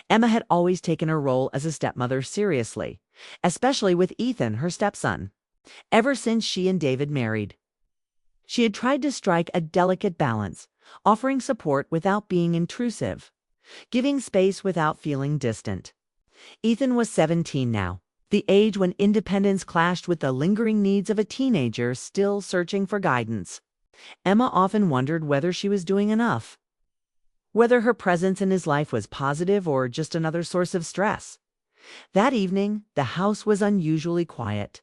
Emma had always taken her role as a stepmother seriously, especially with Ethan, her stepson, ever since she and David married. She had tried to strike a delicate balance, offering support without being intrusive, giving space without feeling distant. Ethan was 17 now, the age when independence clashed with the lingering needs of a teenager still searching for guidance. Emma often wondered whether she was doing enough, whether her presence in his life was positive or just another source of stress. That evening, the house was unusually quiet.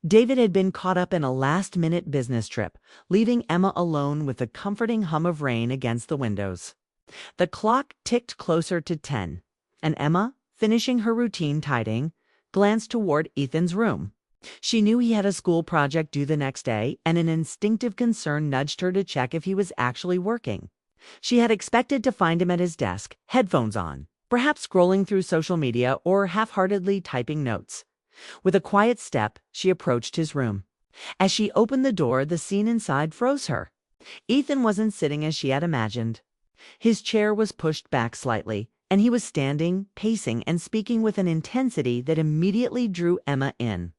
David had been caught up in a last-minute business trip, leaving Emma alone with the comforting hum of rain against the windows. The clock ticked closer to 10, and Emma, finishing her routine tidying, glanced toward Ethan's room. She knew he had a school project due the next day, and an instinctive concern nudged her to check if he was actually working. She had expected to find him at his desk, headphones on, perhaps scrolling through social media or half-heartedly typing notes. With a quiet step, she approached his room. As she opened the door, the scene inside froze her. Ethan wasn't sitting as she had imagined. His chair was pushed back slightly, and he was standing, pacing, and speaking with an intensity that immediately drew Emma in.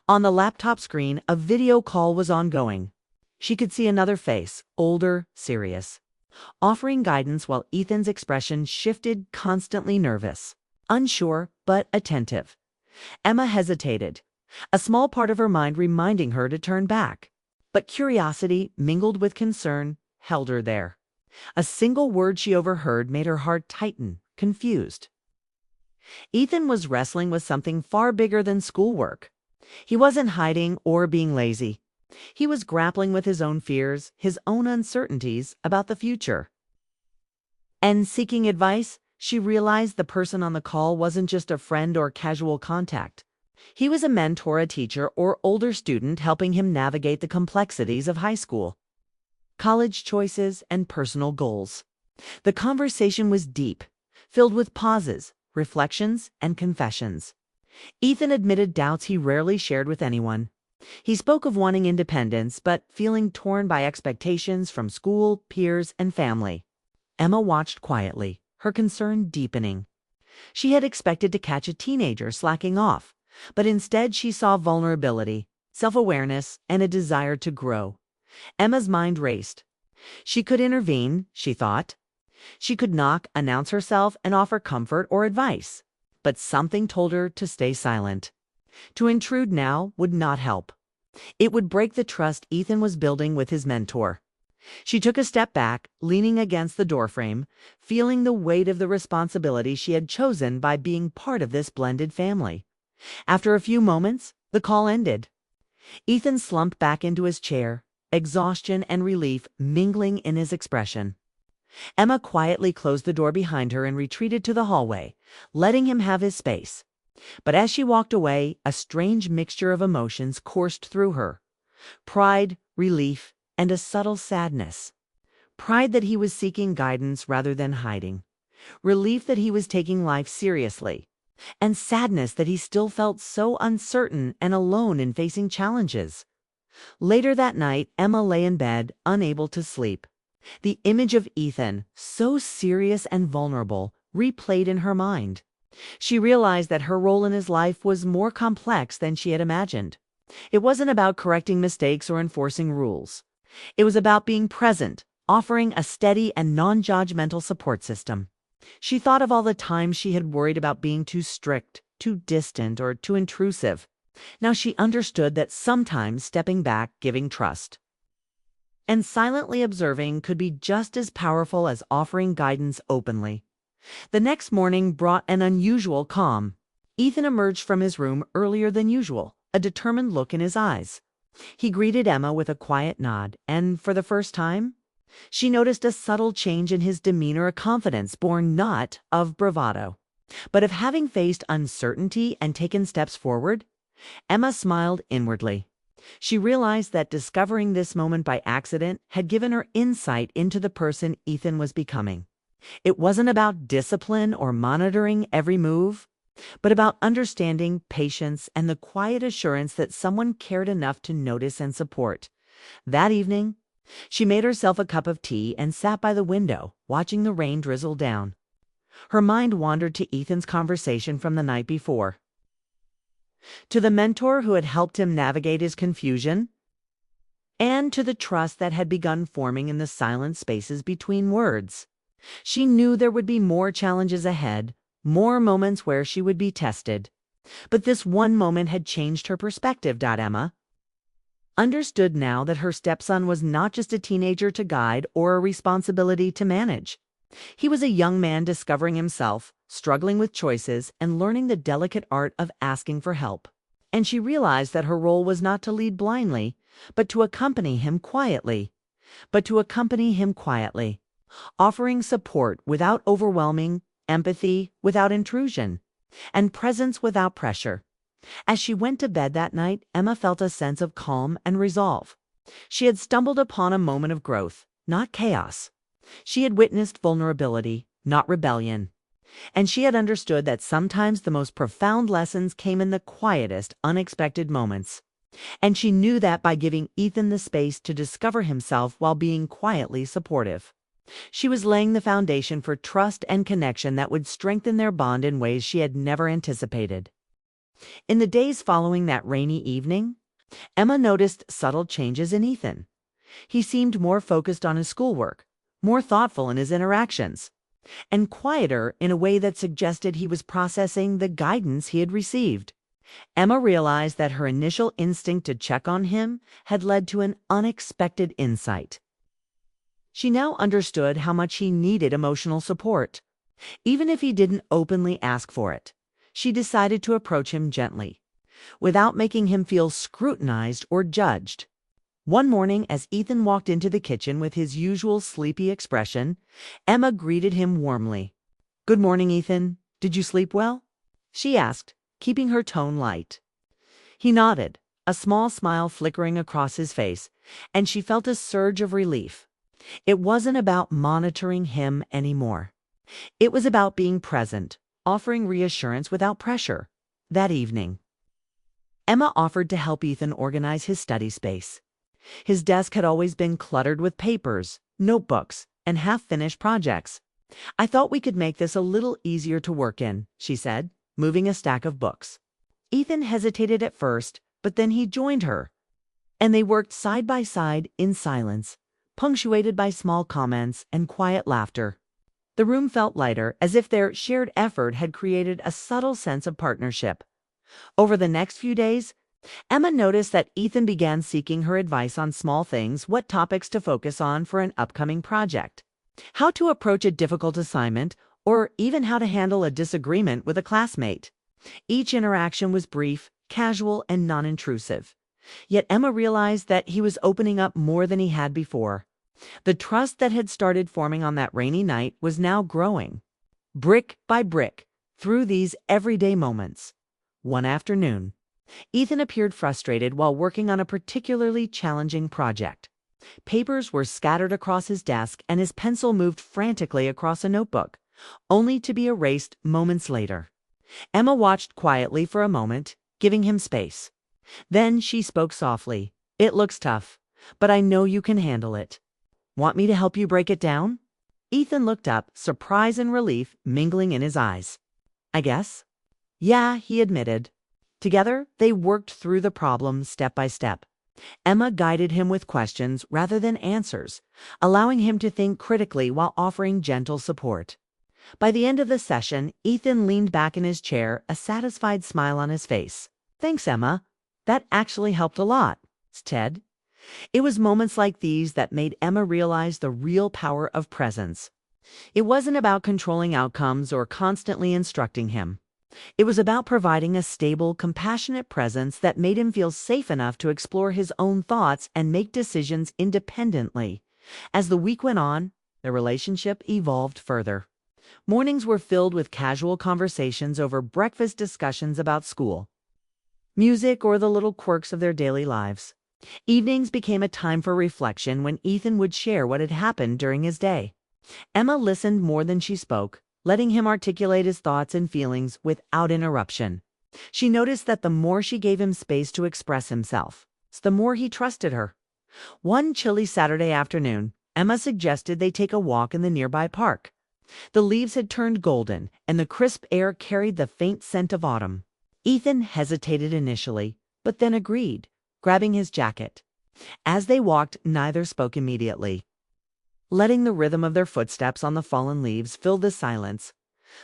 On the laptop screen, a video call was ongoing. She could see another face, older, serious, offering guidance while Ethan's expression shifted, constantly nervous, unsure, but attentive. Emma hesitated, a small part of her mind reminding her to turn back. But curiosity, mingled with concern, held her there. A single word she overheard made her heart tighten, confused. Ethan was wrestling with something far bigger than schoolwork. He wasn't hiding or being lazy. He was grappling with his own fears, his own uncertainties about the future. And seeking advice, she realized the person on the call wasn't just a friend or casual contact. He was a mentor, a teacher, or older student helping him navigate the complexities of high school, college choices, and personal goals. The conversation was deep, filled with pauses, reflections, and confessions. Ethan admitted doubts he rarely shared with anyone. He spoke of wanting independence, but feeling torn by expectations from school, peers, and family. Emma watched quietly, her concern deepening. She had expected to catch a teenager slacking off, but instead she saw vulnerability, self-awareness, and a desire to grow. Emma's mind raced. She could intervene, she thought. She could knock, announce herself, and offer comfort or advice. But something told her to stay silent. To intrude now would not help. It would break the trust Ethan was building with his mentor. She took a step back, leaning against the doorframe, feeling the weight of the responsibility she had chosen by being part of this blended family. After a few moments, the call ended. Ethan slumped back into his chair, exhaustion and relief mingling in his expression. Emma quietly closed the door behind her and retreated to the hallway, letting him have his space. But as she walked away, a strange mixture of emotions coursed through her. Pride, relief, and a subtle sadness. Pride that he was seeking guidance rather than hiding. Relief that he was taking life seriously. And sadness that he still felt so uncertain and alone in facing challenges. Later that night, Emma lay in bed, unable to sleep. The image of Ethan, so serious and vulnerable, replayed in her mind. She realized that her role in his life was more complex than she had imagined. It wasn't about correcting mistakes or enforcing rules. It was about being present, offering a steady and non-judgmental support system. She thought of all the times she had worried about being too strict, too distant, or too intrusive. Now she understood that sometimes stepping back, giving trust, and silently observing could be just as powerful as offering guidance openly. The next morning brought an unusual calm. Ethan emerged from his room earlier than usual, a determined look in his eyes. He greeted Emma with a quiet nod, and for the first time, she noticed a subtle change in his demeanor, a confidence born not of bravado, but of having faced uncertainty and taken steps forward. Emma smiled inwardly. She realized that discovering this moment by accident had given her insight into the person Ethan was becoming. It wasn't about discipline or monitoring every move, but about understanding, patience, and the quiet assurance that someone cared enough to notice and support. That evening, she made herself a cup of tea and sat by the window, watching the rain drizzle down. Her mind wandered to Ethan's conversation from the night before, to the mentor who had helped him navigate his confusion, and to the trust that had begun forming in the silent spaces between words. She knew there would be more challenges ahead, more moments where she would be tested. But this one moment had changed her perspective. Emma understood now that her stepson was not just a teenager to guide or a responsibility to manage. He was a young man discovering himself, struggling with choices, and learning the delicate art of asking for help. And she realized that her role was not to lead blindly, but to accompany him quietly. Offering support without overwhelming, empathy without intrusion, and presence without pressure. As she went to bed that night, Emma felt a sense of calm and resolve. She had stumbled upon a moment of growth, not chaos. She had witnessed vulnerability, not rebellion. And she had understood that sometimes the most profound lessons came in the quietest, unexpected moments. And she knew that by giving Ethan the space to discover himself while being quietly supportive, she was laying the foundation for trust and connection that would strengthen their bond in ways she had never anticipated. In the days following that rainy evening, Emma noticed subtle changes in Ethan. He seemed more focused on his schoolwork, more thoughtful in his interactions, and quieter in a way that suggested he was processing the guidance he had received. Emma realized that her initial instinct to check on him had led to an unexpected insight. She now understood how much he needed emotional support. Even if he didn't openly ask for it, she decided to approach him gently, without making him feel scrutinized or judged. One morning, as Ethan walked into the kitchen with his usual sleepy expression, Emma greeted him warmly. "Good morning, Ethan. Did you sleep well?" she asked, keeping her tone light. He nodded, a small smile flickering across his face, and she felt a surge of relief. It wasn't about monitoring him anymore. It was about being present, offering reassurance without pressure. That evening, Emma offered to help Ethan organize his study space. His desk had always been cluttered with papers, notebooks, and half-finished projects. "I thought we could make this a little easier to work in," she said, moving a stack of books. Ethan hesitated at first, but then he joined her, and they worked side by side in silence, punctuated by small comments and quiet laughter. The room felt lighter, as if their shared effort had created a subtle sense of partnership. Over the next few days, Emma noticed that Ethan began seeking her advice on small things, what topics to focus on for an upcoming project, how to approach a difficult assignment, or even how to handle a disagreement with a classmate. Each interaction was brief, casual, and non-intrusive. Yet Emma realized that he was opening up more than he had before. The trust that had started forming on that rainy night was now growing, brick by brick, through these everyday moments. One afternoon, Ethan appeared frustrated while working on a particularly challenging project. Papers were scattered across his desk, and his pencil moved frantically across a notebook, only to be erased moments later. Emma watched quietly for a moment, giving him space. Then she spoke softly. "It looks tough, but I know you can handle it. Want me to help you break it down?" Ethan looked up, surprise and relief mingling in his eyes. "I guess." "Yeah," he admitted. Together, they worked through the problem step by step. Emma guided him with questions rather than answers, allowing him to think critically while offering gentle support. By the end of the session, Ethan leaned back in his chair, a satisfied smile on his face. "Thanks, Emma. That actually helped a lot," Ted. It was moments like these that made Emma realize the real power of presence. It wasn't about controlling outcomes or constantly instructing him. It was about providing a stable, compassionate presence that made him feel safe enough to explore his own thoughts and make decisions independently. As the week went on, the relationship evolved further. Mornings were filled with casual conversations over breakfast discussions about school, music, or the little quirks of their daily lives. Evenings became a time for reflection when Ethan would share what had happened during his day. Emma listened more than she spoke, letting him articulate his thoughts and feelings without interruption. She noticed that the more she gave him space to express himself, the more he trusted her. One chilly Saturday afternoon, Emma suggested they take a walk in the nearby park. The leaves had turned golden, and the crisp air carried the faint scent of autumn. Ethan hesitated initially, but then agreed, grabbing his jacket. As they walked, neither spoke immediately, letting the rhythm of their footsteps on the fallen leaves fill the silence.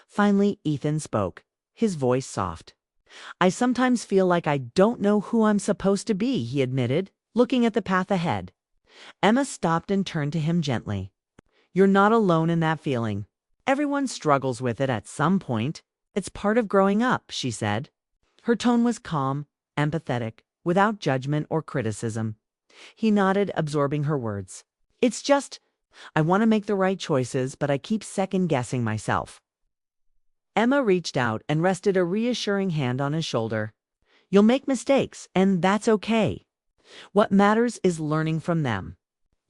Finally, Ethan spoke, his voice soft. "I sometimes feel like I don't know who I'm supposed to be," he admitted, looking at the path ahead. Emma stopped and turned to him gently. "You're not alone in that feeling. Everyone struggles with it at some point. It's part of growing up," she said. Her tone was calm, empathetic, without judgment or criticism. He nodded, absorbing her words. "It's just, I want to make the right choices, but I keep second-guessing myself." Emma reached out and rested a reassuring hand on his shoulder. "You'll make mistakes, and that's okay. What matters is learning from them.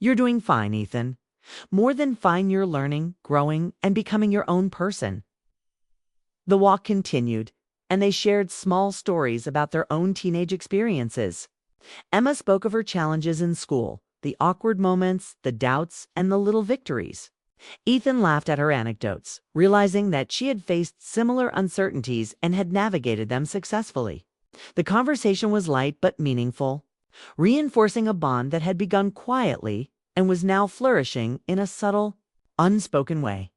You're doing fine, Ethan. More than fine, you're learning, growing, and becoming your own person." The walk continued, and they shared small stories about their own teenage experiences. Emma spoke of her challenges in school, the awkward moments, the doubts, and the little victories. Ethan laughed at her anecdotes, realizing that she had faced similar uncertainties and had navigated them successfully. The conversation was light but meaningful, reinforcing a bond that had begun quietly and was now flourishing in a subtle, unspoken way.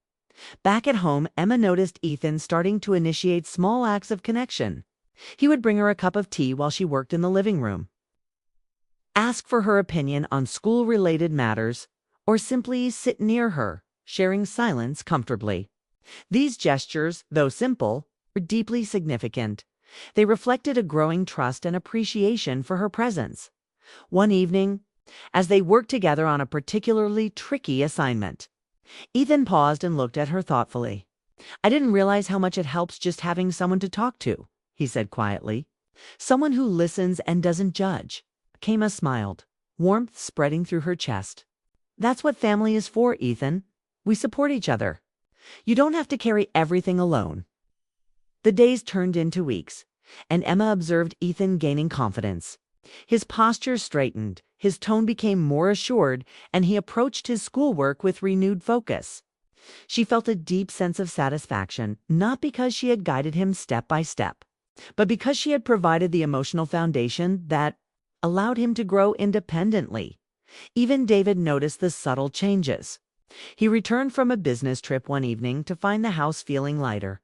Back at home, Emma noticed Ethan starting to initiate small acts of connection. He would bring her a cup of tea while she worked in the living room, ask for her opinion on school-related matters, or simply sit near her, sharing silence comfortably. These gestures, though simple, were deeply significant. They reflected a growing trust and appreciation for her presence. One evening, as they worked together on a particularly tricky assignment, Ethan paused and looked at her thoughtfully. "I didn't realize how much it helps just having someone to talk to," he said quietly. "Someone who listens and doesn't judge." Kama smiled, warmth spreading through her chest. "That's what family is for, Ethan. We support each other. You don't have to carry everything alone." The days turned into weeks, and Emma observed Ethan gaining confidence. His posture straightened, his tone became more assured, and he approached his schoolwork with renewed focus. She felt a deep sense of satisfaction, not because she had guided him step by step, but because she had provided the emotional foundation that allowed him to grow independently. Even David noticed the subtle changes. He returned from a business trip one evening to find the house feeling lighter,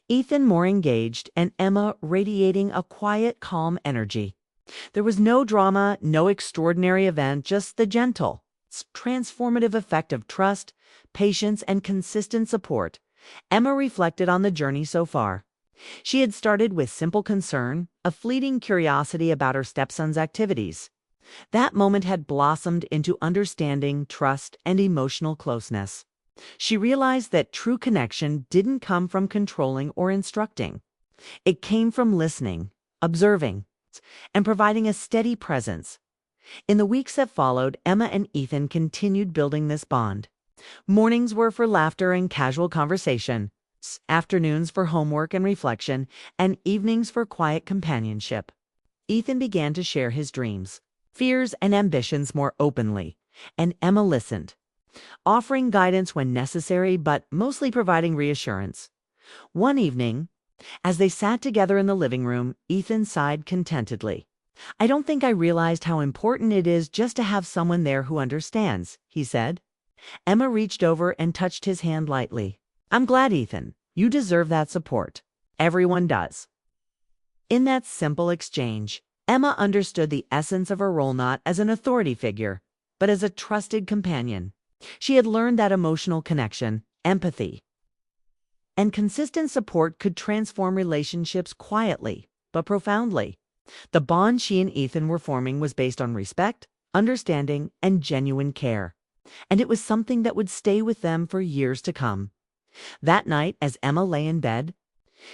Ethan more engaged, and Emma radiating a quiet, calm energy. There was no drama, no extraordinary event, just the gentle, transformative effect of trust, patience, and consistent support. Emma reflected on the journey so far. She had started with simple concern, a fleeting curiosity about her stepson's activities. That moment had blossomed into understanding, trust, and emotional closeness. She realized that true connection didn't come from controlling or instructing. It came from listening, observing, and providing a steady presence. In the weeks that followed, Emma and Ethan continued building this bond. Mornings were for laughter and casual conversation, afternoons for homework and reflection, and evenings for quiet companionship. Ethan began to share his dreams, fears, and ambitions more openly, and Emma listened, offering guidance when necessary, but mostly providing reassurance. One evening, as they sat together in the living room, Ethan sighed contentedly. "I don't think I realized how important it is just to have someone there who understands," he said. Emma reached over and touched his hand lightly. "I'm glad, Ethan. You deserve that support. Everyone does." In that simple exchange, Emma understood the essence of her role not as an authority figure, but as a trusted companion. She had learned that emotional connection, empathy, and consistent support could transform relationships quietly but profoundly. The bond she and Ethan were forming was based on respect, understanding, and genuine care, and it was something that would stay with them for years to come. That night, as Emma lay in bed,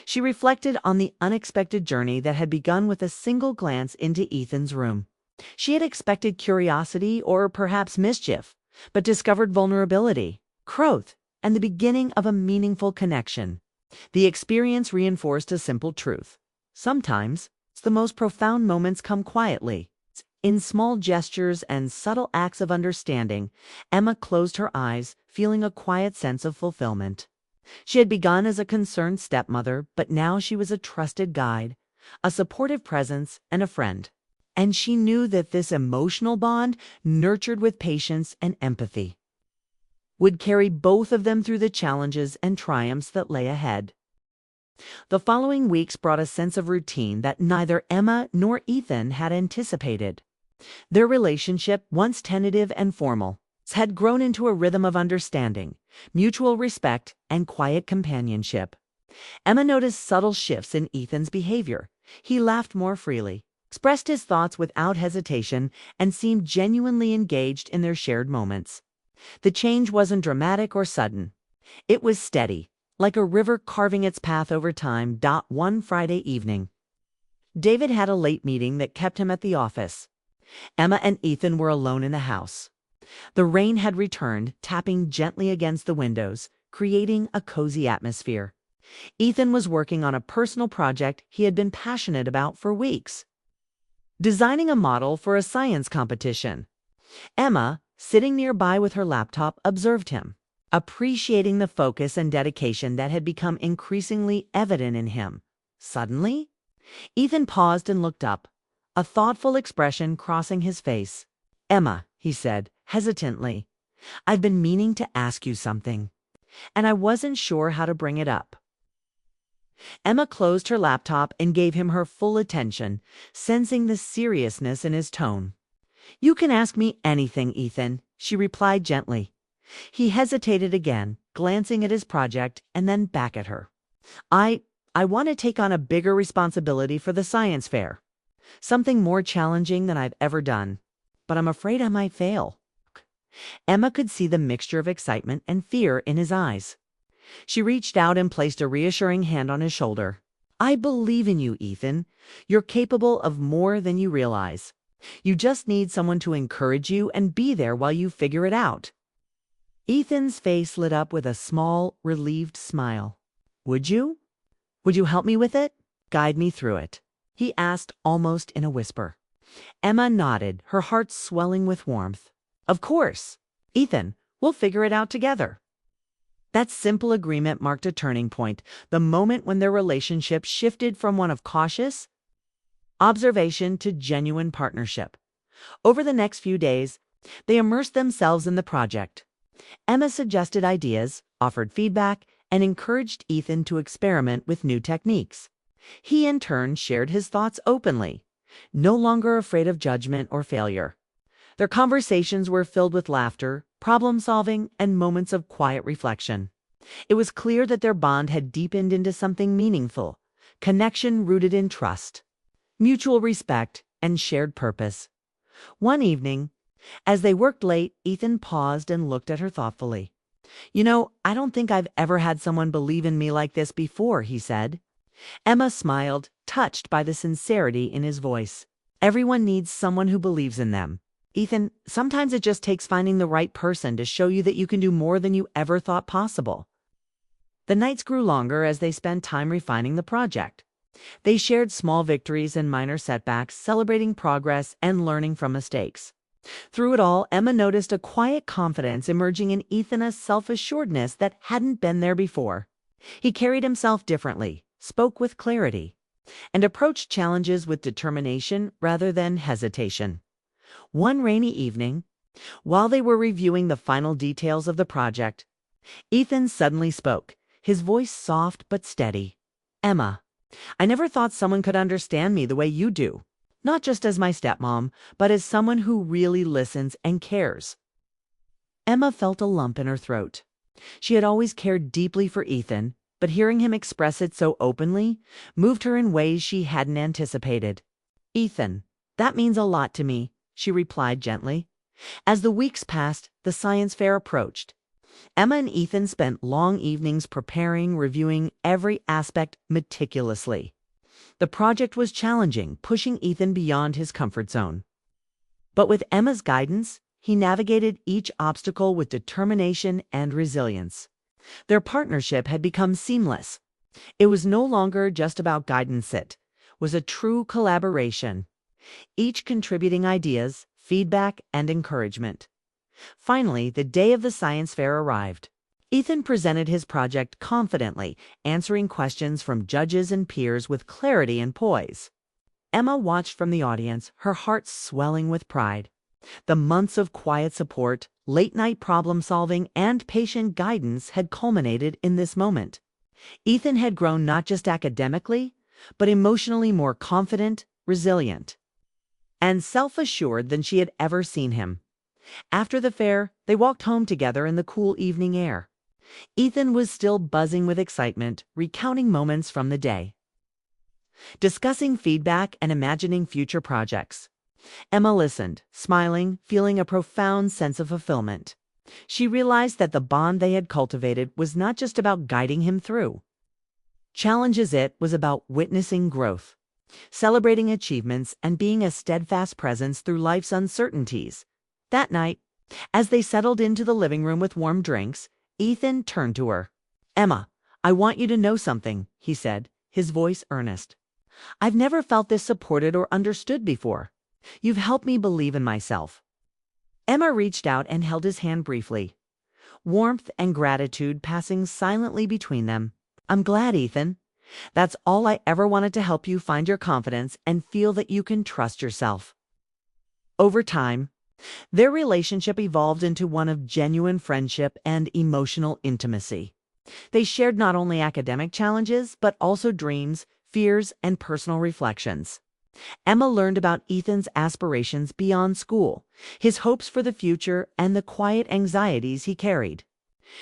she reflected on the unexpected journey that had begun with a single glance into Ethan's room. She had expected curiosity or perhaps mischief, but discovered vulnerability, growth, and the beginning of a meaningful connection. The experience reinforced a simple truth. Sometimes, the most profound moments come quietly, In small gestures and subtle acts of understanding, Emma closed her eyes, feeling a quiet sense of fulfillment. She had begun as a concerned stepmother, but now she was a trusted guide, a supportive presence, and a friend. And she knew that this emotional bond, nurtured with patience and empathy, would carry both of them through the challenges and triumphs that lay ahead. The following weeks brought a sense of routine that neither Emma nor Ethan had anticipated. Their relationship, once tentative and formal, had grown into a rhythm of understanding, mutual respect, and quiet companionship. Emma noticed subtle shifts in Ethan's behavior. He laughed more freely, expressed his thoughts without hesitation, and seemed genuinely engaged in their shared moments. The change wasn't dramatic or sudden. It was steady, like a river carving its path over time. One Friday evening, David had a late meeting that kept him at the office. Emma and Ethan were alone in the house. The rain had returned, tapping gently against the windows, creating a cozy atmosphere. Ethan was working on a personal project he had been passionate about for weeks, designing a model for a science competition. Emma, sitting nearby with her laptop, observed him, appreciating the focus and dedication that had become increasingly evident in him. Suddenly, Ethan paused and looked up, a thoughtful expression crossing his face. "Emma," he said, hesitantly, "I've been meaning to ask you something, and I wasn't sure how to bring it up." Emma closed her laptop and gave him her full attention, sensing the seriousness in his tone. "You can ask me anything, Ethan," she replied gently. He hesitated again, glancing at his project and then back at her. I want to take on a bigger responsibility for the science fair. Something more challenging than I've ever done. But I'm afraid I might fail." Emma could see the mixture of excitement and fear in his eyes. She reached out and placed a reassuring hand on his shoulder. "I believe in you, Ethan. You're capable of more than you realize. You just need someone to encourage you and be there while you figure it out." Ethan's face lit up with a small, relieved smile. Would you help me with it? Guide me through it?" he asked almost in a whisper. Emma nodded, her heart swelling with warmth. "Of course, Ethan, we'll figure it out together." That simple agreement marked a turning point, the moment when their relationship shifted from one of cautious observation to genuine partnership. Over the next few days, they immersed themselves in the project. Emma suggested ideas, offered feedback, and encouraged Ethan to experiment with new techniques. He, in turn, shared his thoughts openly, no longer afraid of judgment or failure. Their conversations were filled with laughter, problem-solving, and moments of quiet reflection. It was clear that their bond had deepened into something meaningful, connection rooted in trust, mutual respect, and shared purpose. One evening, as they worked late, Ethan paused and looked at her thoughtfully. I don't think I've ever had someone believe in me like this before," he said. Emma smiled, touched by the sincerity in his voice. "Everyone needs someone who believes in them, Ethan. Sometimes it just takes finding the right person to show you that you can do more than you ever thought possible." The nights grew longer as they spent time refining the project. They shared small victories and minor setbacks, celebrating progress and learning from mistakes. Through it all, Emma noticed a quiet confidence emerging in Ethan, a self-assuredness that hadn't been there before. He carried himself differently, spoke with clarity, and approached challenges with determination rather than hesitation. One rainy evening, while they were reviewing the final details of the project, Ethan suddenly spoke, his voice soft but steady. "Emma, I never thought someone could understand me the way you do. Not just as my stepmom, but as someone who really listens and cares." Emma felt a lump in her throat. She had always cared deeply for Ethan, but hearing him express it so openly moved her in ways she hadn't anticipated. "Ethan, that means a lot to me," she replied gently. As the weeks passed, the science fair approached. Emma and Ethan spent long evenings preparing, reviewing every aspect meticulously. The project was challenging, pushing Ethan beyond his comfort zone. But with Emma's guidance, he navigated each obstacle with determination and resilience. Their partnership had become seamless. It was no longer just about guidance, it was a true collaboration. each contributing ideas, feedback, and encouragement. Finally, the day of the science fair arrived. Ethan presented his project confidently, answering questions from judges and peers with clarity and poise. Emma watched from the audience, her heart swelling with pride. The months of quiet support, late-night problem-solving, and patient guidance had culminated in this moment. Ethan had grown not just academically, but emotionally more confident, resilient, and self-assured than she had ever seen him. After the fair, they walked home together in the cool evening air. Ethan was still buzzing with excitement, recounting moments from the day, discussing feedback and imagining future projects. Emma listened, smiling, feeling a profound sense of fulfillment. She realized that the bond they had cultivated was not just about guiding him through challenges, it was about witnessing growth, celebrating achievements, and being a steadfast presence through life's uncertainties. That night, as they settled into the living room with warm drinks, Ethan turned to her. "Emma, I want you to know something," he said, his voice earnest. "I've never felt this supported or understood before. You've helped me believe in myself." Emma reached out and held his hand briefly, warmth and gratitude passing silently between them. "I'm glad, Ethan. That's all I ever wanted, to help you find your confidence and feel that you can trust yourself." Over time, their relationship evolved into one of genuine friendship and emotional intimacy. They shared not only academic challenges, but also dreams, fears, and personal reflections. Emma learned about Ethan's aspirations beyond school, his hopes for the future, and the quiet anxieties he carried.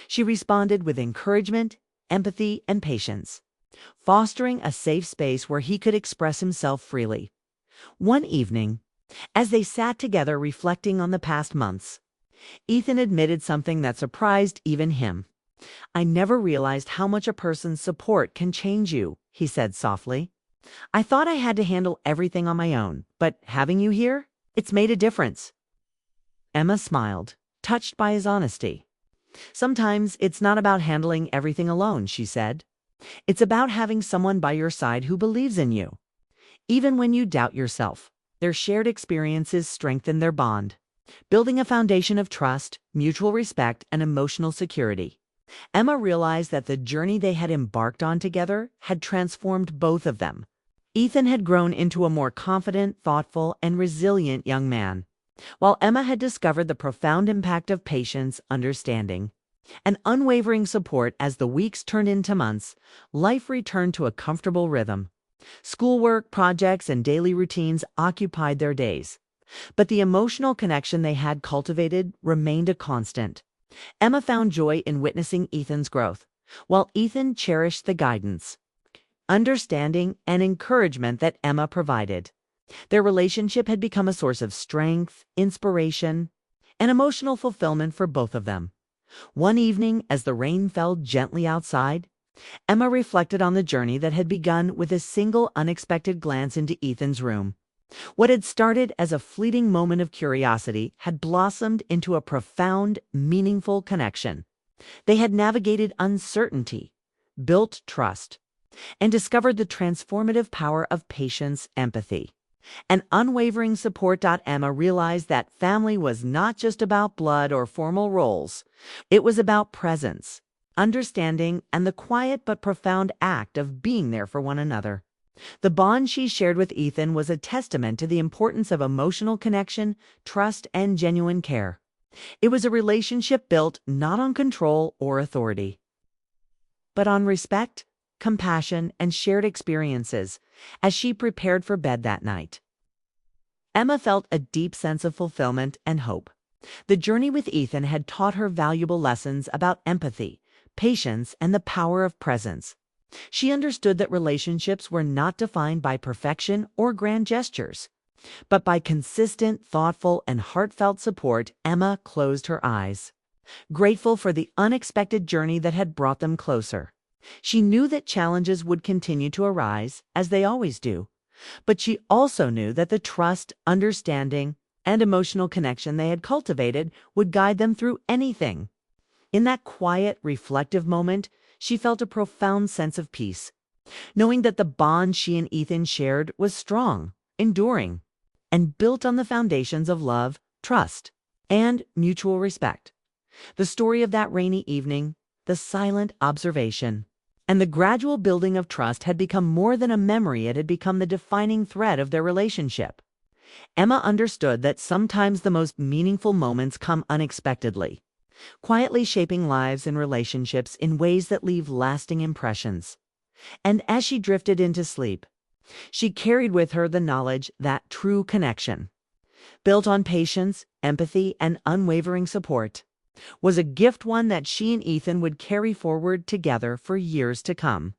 She responded with encouragement, empathy, and patience, fostering a safe space where he could express himself freely. One evening, as they sat together reflecting on the past months, Ethan admitted something that surprised even him. "I never realized how much a person's support can change you," he said softly. "I thought I had to handle everything on my own, but having you here, it's made a difference." Emma smiled, touched by his honesty. "Sometimes it's not about handling everything alone," she said. "It's about having someone by your side who believes in you, even when you doubt yourself." Their shared experiences strengthened their bond, building a foundation of trust, mutual respect, and emotional security. Emma realized that the journey they had embarked on together had transformed both of them. Ethan had grown into a more confident, thoughtful, and resilient young man, while Emma had discovered the profound impact of patience, understanding, and unwavering support. As the weeks turned into months, life returned to a comfortable rhythm. Schoolwork, projects, and daily routines occupied their days, but the emotional connection they had cultivated remained a constant. Emma found joy in witnessing Ethan's growth, while Ethan cherished the guidance, understanding, and encouragement that Emma provided. Their relationship had become a source of strength, inspiration, and emotional fulfillment for both of them. One evening, as the rain fell gently outside, Emma reflected on the journey that had begun with a single unexpected glance into Ethan's room. What had started as a fleeting moment of curiosity had blossomed into a profound, meaningful connection. They had navigated uncertainty, built trust, and discovered the transformative power of patience, empathy, and unwavering support. Emma realized that family was not just about blood or formal roles. It was about presence, understanding, and the quiet but profound act of being there for one another. The bond she shared with Ethan was a testament to the importance of emotional connection, trust, and genuine care. It was a relationship built not on control or authority, but on respect, compassion, and shared experiences. As she prepared for bed that night, Emma felt a deep sense of fulfillment and hope. The journey with Ethan had taught her valuable lessons about empathy, patience, and the power of presence. She understood that relationships were not defined by perfection or grand gestures, but by consistent, thoughtful, and heartfelt support. Emma closed her eyes, grateful for the unexpected journey that had brought them closer. She knew that challenges would continue to arise, as they always do, but she also knew that the trust, understanding, and emotional connection they had cultivated would guide them through anything. In that quiet, reflective moment, she felt a profound sense of peace, knowing that the bond she and Ethan shared was strong, enduring, and built on the foundations of love, trust, and mutual respect. The story of that rainy evening, the silent observation, and the gradual building of trust had become more than a memory. It had become the defining thread of their relationship. Emma understood that sometimes the most meaningful moments come unexpectedly, quietly shaping lives and relationships in ways that leave lasting impressions. And as she drifted into sleep, she carried with her the knowledge that true connection, built on patience, empathy, and unwavering support, was a gift, one that she and Ethan would carry forward together for years to come.